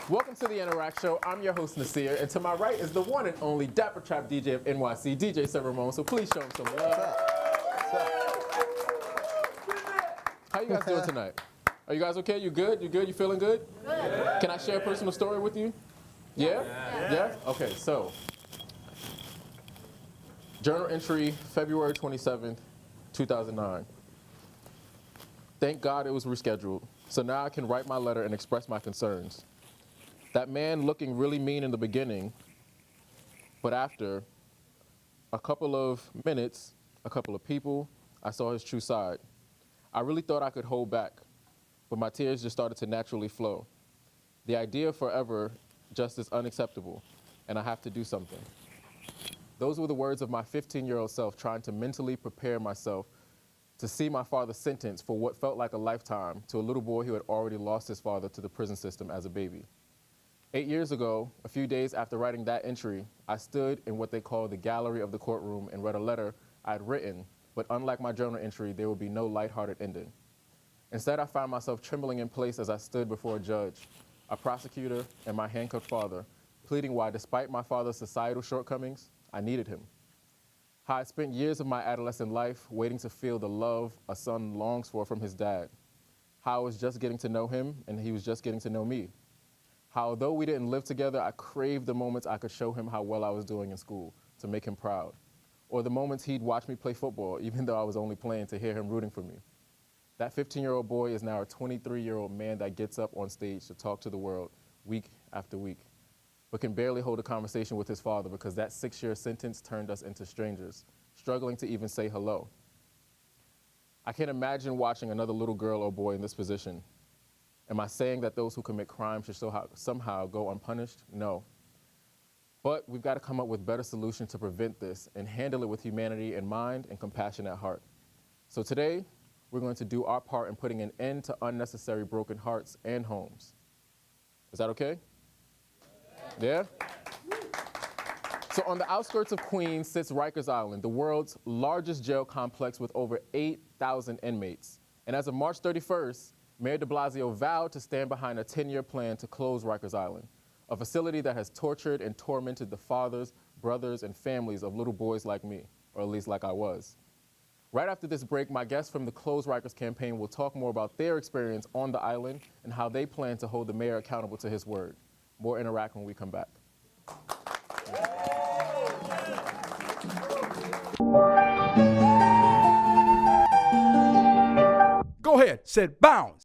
Welcome to the Interact Show. I'm your host, Nasir, and to my right is the one and only Dapper Trap DJ of NYC, DJ Sir Ramon, so please show him some love. How you guys doing tonight? Are you guys okay? You good? You good? You feeling good? Good. Can I share a personal story with you? Yeah? Yeah? Okay, so, journal entry, February 27th, 2009. Thank God it was rescheduled, so now I can write my letter and express my concerns. That man looking really mean in the beginning, but after a couple of minutes, a couple of people, I saw his true side. I really thought I could hold back, but my tears just started to naturally flow. The idea of forever just is unacceptable, and I have to do something. Those were the words of my 15-year-old self trying to mentally prepare myself to see my father sentenced for what felt like a lifetime to a little boy who had already lost his father to the prison system as a baby. 8 years ago, a few days after writing that entry, I stood in what they call the gallery of the courtroom and read a letter I had written, but unlike my journal entry, there would be no lighthearted ending. Instead, I found myself trembling in place as I stood before a judge, a prosecutor, and my handcuffed father, pleading why, despite my father's societal shortcomings, I needed him. How I spent years of my adolescent life waiting to feel the love a son longs for from his dad. How I was just getting to know him, and he was just getting to know me. How although we didn't live together, I craved the moments I could show him how well I was doing in school to make him proud. Or the moments he'd watch me play football, even though I was only playing, to hear him rooting for me. That 15-year-old boy is now a 23-year-old man that gets up on stage to talk to the world week after week, but can barely hold a conversation with his father because that 6-year sentence turned us into strangers, struggling to even say hello. I can't imagine watching another little girl or boy in this position. Am I saying that those who commit crime should somehow go unpunished? No. But we've got to come up with better solutions to prevent this and handle it with humanity in mind and compassion at heart. So today, we're going to do our part in putting an end to unnecessary broken hearts and homes. Is that okay? Yeah? So on the outskirts of Queens sits Rikers Island, the world's largest jail complex with over 8,000 inmates. And as of March 31st, Mayor de Blasio vowed to stand behind a 10-year plan to close Rikers Island, a facility that has tortured and tormented the fathers, brothers, and families of little boys like me, or at least like I was. Right after this break, my guests from the Close Rikers campaign will talk more about their experience on the island and how they plan to hold the mayor accountable to his word. More Interact when we come back. Go ahead, said bounce.